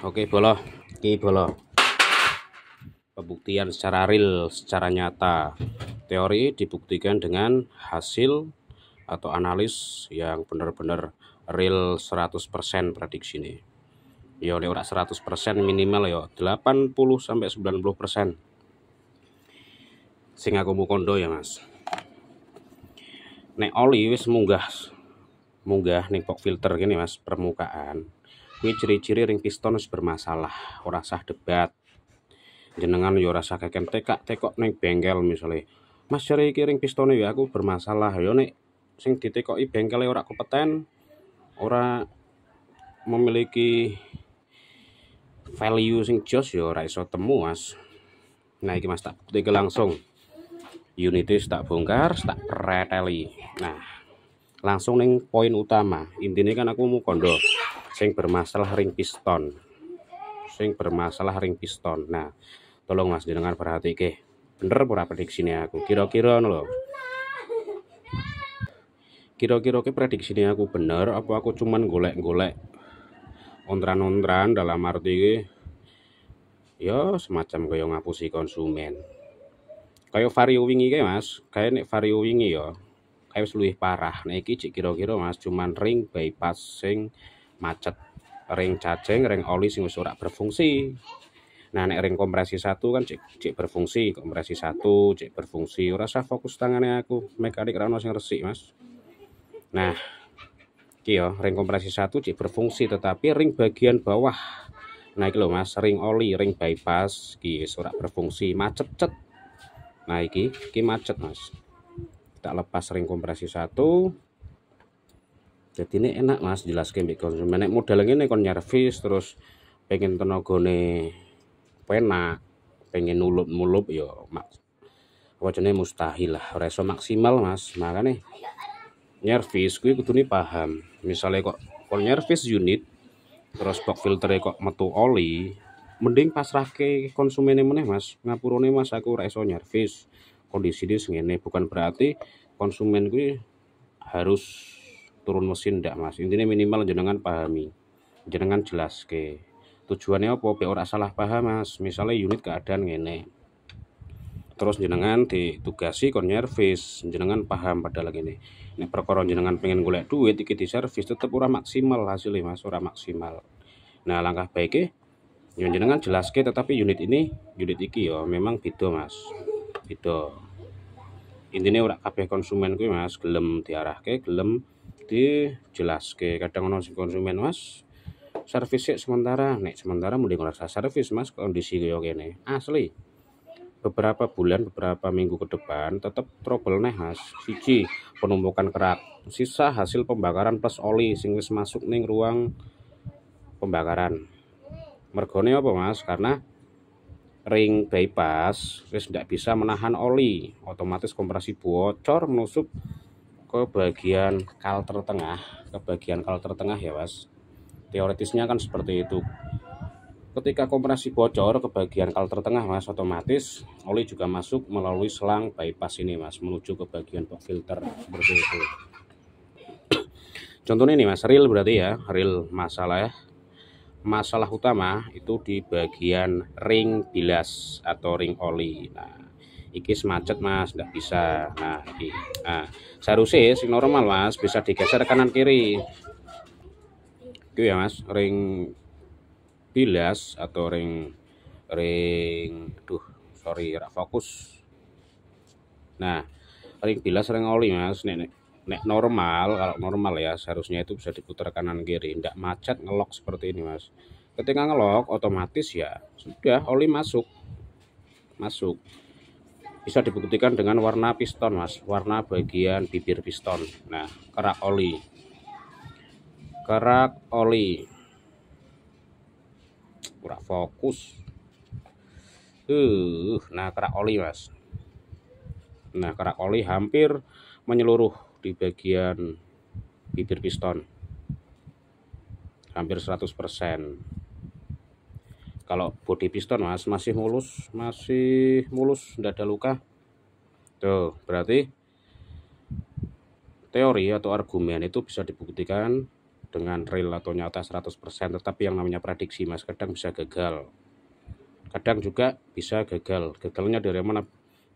Oke, bolo. Ki bolo. Pembuktian secara real, secara nyata. Teori dibuktikan dengan hasil atau analis yang benar-benar real 100% prediksi ini. Ya oleh ora 100% minimal ya 80 sampai 90%. Sing aku mau kondo ya, Mas. Nek oli wis munggah ning box filter gini, Mas, permukaan. Kuwi ciri-ciri ring piston wis bermasalah, ora sah debat. Jenengan yo rasa keken tekok ning bengkel misalnya, Mas cari ring pistone ya aku bermasalah, yo nek sing ditekoki bengkele ora kompeten, ora memiliki value sing jos yo ora iso temu, Mas. Nah iki Mas tak bukti langsung, unité tak bongkar, tak preteli. Nah langsung ning poin utama, intinya kan aku mau kondo sing bermasalah ring piston, nah tolong Mas jenengan perhatike bener ora prediksinya aku, kira-kira lho, kira-kira ke prediksinya aku bener apa aku cuman golek-golek ontran-ontran dalam arti ya semacam kayak ngapusi konsumen kayak vario wingi kayak Mas, kayak nek vario wingi ya kayak luwih parah. Nah iki kira-kira Mas cuman ring bypass sing macet, ring cacing, ring oli sing wis ora berfungsi. Nah nek ring kompresi satu kan cek berfungsi, kompresi satu cek berfungsi, ora usah fokus tangannya aku mekanik ra ono sing resik, Mas. Nah iki ya ring kompresi satu cek berfungsi tetapi ring bagian bawah, nah iki lho Mas, ring oli, ring bypass iki wis ora berfungsi, macet cet. Nah iki macet Mas, kita lepas ring kompresi satu. Jadi ini enak Mas jelas mbek konsumen, nek modal ngene kon nyervis terus pengen tenagane penak, pengen nulup-nulup ya wajane mustahil lah, ora iso maksimal Mas. Makane nyervis kuwi kudune paham. Misalnya kok kon nyervis unit terus box filtere kok metu oli, mending pasrahke konsumennya meneh Mas. Ngapurane Mas aku ora iso nyervis, kondisine ngene, bukan berarti konsumen kuwi harus turun mesin ndak Mas. Intinya minimal jenengan pahami, jenengan jelaske tujuannya apa biar ora salah paham Mas. Misalnya unit keadaan ngene terus jenengan ditugasi kon nyervis, jenengan paham padahal gini, nek perkara jenengan pengen golek duit iki di servis tetep ora maksimal hasilnya Mas, ora maksimal. Nah langkah baiknya yang jenengan jelaske tetapi unit iki ya memang beda Mas, beda. Intinya ora kabeh konsumen kuwi Mas gelem diarahke, gelem dijelaske. Kadang ono sing konsumen Mas servis sementara, nek sementara mending ora usah servis Mas, kondisi kaya kene asli beberapa bulan, beberapa minggu ke depan tetap trouble nih Mas. Siji penumpukan kerak, sisa hasil pembakaran plus oli sing wis masuk ning ruang pembakaran. Mergone apa Mas? Karena ring bypass wis ndak bisa menahan oli, otomatis kompresi bocor menusuk ke bagian kalter tengah, ya Mas. Teoritisnya kan seperti itu. Ketika kompresi bocor ke bagian kalter tengah Mas, otomatis oli juga masuk melalui selang bypass ini Mas menuju ke bagian box filter seperti itu. Contohnya ini Mas, real berarti ya, real masalah ya. Masalah utama itu di bagian ring bilas atau ring oli. Nah, iki macet Mas, nggak bisa. Nah, iki. Nah, seharusnya sing normal Mas bisa digeser kanan kiri. Itu ya Mas, ring bilas atau ring sorry rak fokus. Nah ring bilas, ring oli Mas, nek normal, kalau normal ya seharusnya itu bisa diputar kanan kiri, ndak macet ngelok seperti ini Mas. Ketika ngelok otomatis ya sudah oli masuk, bisa dibuktikan dengan warna piston Mas, warna bagian bibir piston. Nah kerak oli kurang fokus. Nah kerak oli Mas. Nah kerak oli hampir menyeluruh di bagian bibir piston, hampir 100%. Kalau bodi piston Mas masih mulus, nggak ada luka. Tuh berarti teori atau argumen itu bisa dibuktikan dengan real atau nyata 100%, tetapi yang namanya prediksi mas, kadang bisa gagal, kadang juga bisa gagal. Gagalnya dari mana?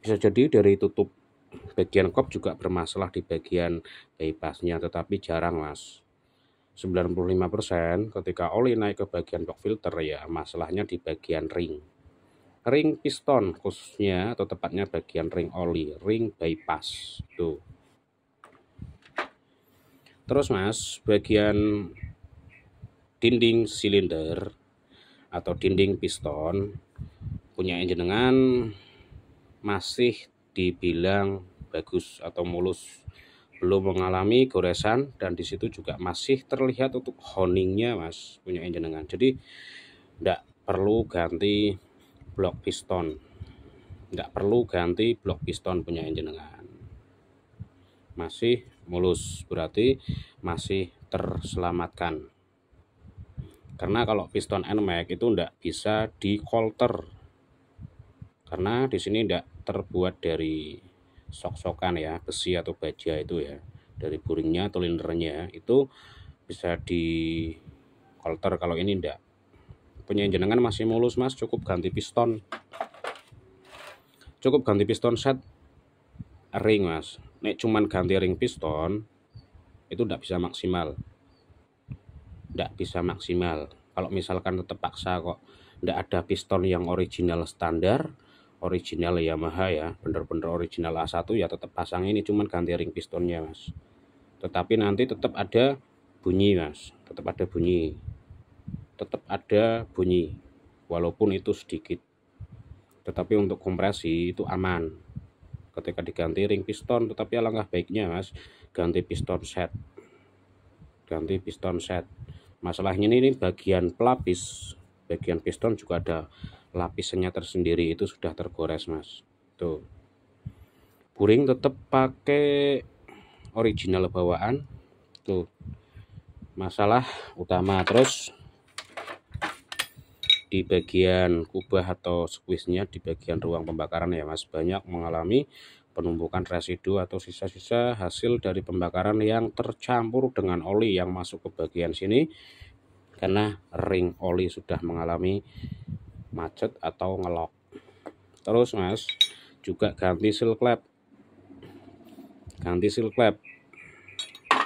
Bisa jadi dari tutup bagian kop juga bermasalah di bagian bypassnya, tetapi jarang mas. 95% ketika oli naik ke bagian box filter ya masalahnya di bagian ring piston khususnya, atau tepatnya bagian ring oli, ring bypass tuh. Terus mas, bagian dinding silinder atau dinding piston punya jenengan masih dibilang bagus atau mulus, belum mengalami goresan, dan disitu juga masih terlihat untuk honingnya mas punya jenengan. Jadi tidak perlu ganti blok piston, punya jenengan, masih mulus, berarti masih terselamatkan. Karena kalau piston NMAX itu tidak bisa di kolter, karena di sini tidak terbuat dari sok-sokan ya, besi atau baja itu ya, dari buringnya atau lindernya itu bisa di kolter. Kalau ini tidak, punya jenengan masih mulus mas, cukup ganti piston set ring mas. Nek cuman ganti ring piston itu tidak bisa maksimal. Kalau misalkan tetap paksa kok tidak ada piston yang original standar, original Yamaha ya, bener-bener original A1 ya tetap pasang ini, cuman ganti ring pistonnya mas. Tetapi nanti tetap ada bunyi mas, tetap ada bunyi walaupun itu sedikit. Tetapi untuk kompresi itu aman ketika diganti ring piston. Tetapi alangkah baiknya mas ganti piston set. Masalahnya ini bagian pelapis, bagian piston juga ada lapisannya tersendiri, itu sudah tergores mas. Tuh, buring tetap pakai original bawaan. Tuh masalah utama. Terus di bagian kubah atau squeeze-nya di bagian ruang pembakaran ya mas, banyak mengalami penumpukan residu atau sisa-sisa hasil dari pembakaran yang tercampur dengan oli yang masuk ke bagian sini, karena ring oli sudah mengalami macet atau ngelok. Terus mas juga ganti seal klep,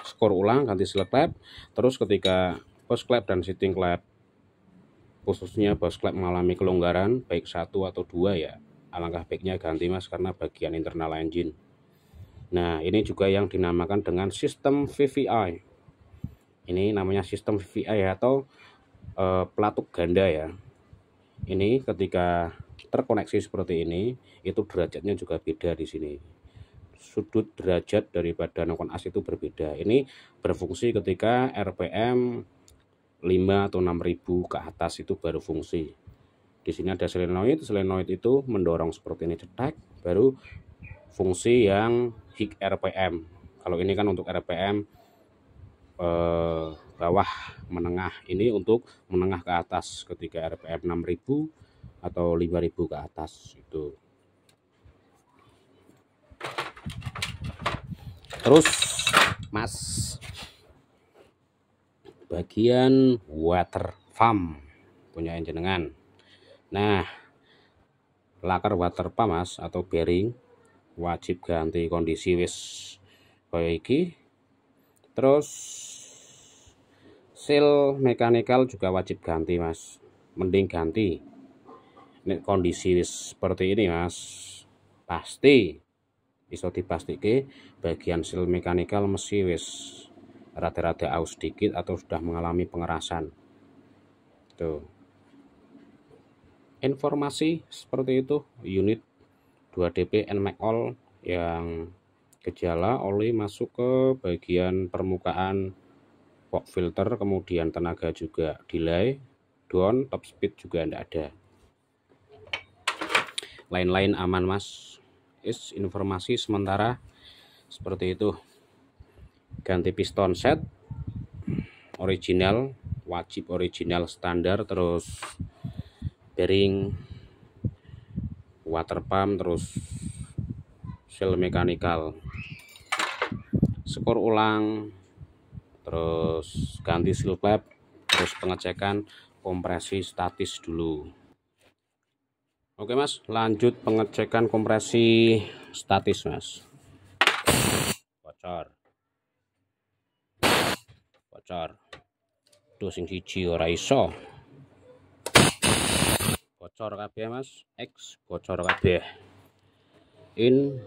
skor ulang, ganti seal klep. Terus ketika post klep dan seating klep, khususnya post klep mengalami kelonggaran baik 1 atau 2 ya, alangkah baiknya ganti mas, karena bagian internal engine. Nah ini juga yang dinamakan dengan sistem VVI. Ini namanya sistem VVI atau pelatuk ganda ya. Ini ketika terkoneksi seperti ini, itu derajatnya juga beda di sini. Sudut derajat daripada nokon as itu berbeda. Ini berfungsi ketika RPM 5 atau 6000 ke atas itu baru fungsi. Di sini ada solenoid itu mendorong seperti ini, cetak, baru fungsi yang high RPM. Kalau ini kan untuk RPM bawah menengah, ini untuk menengah ke atas ketika RPM 6000 atau 5000 ke atas itu. Terus mas, bagian water pump punya jenengan. Nah lakar water pump mas atau bearing wajib ganti kondisi wis kaya iki. Terus seal mekanikal juga wajib ganti mas, mending ganti. Nek kondisi wis seperti ini mas, pasti bisa dipastikan bagian seal mekanikal mesti wis rada-rada aus sedikit atau sudah mengalami pengerasan. Tuh, informasi seperti itu. Unit 2DP NMAX All yang gejala oli masuk ke bagian permukaan box filter, kemudian tenaga juga delay, down, top speed juga tidak ada. Lain-lain aman mas. Informasi sementara seperti itu. Ganti piston set original, wajib original standar. Terus bearing, water pump, terus seal mekanikal. Skor ulang terus ganti seal klep, terus pengecekan kompresi statis dulu. Oke Mas, lanjut pengecekan kompresi statis Mas. Bocor dosing siji ora iso, bocor kabeh Mas, X bocor kabeh, in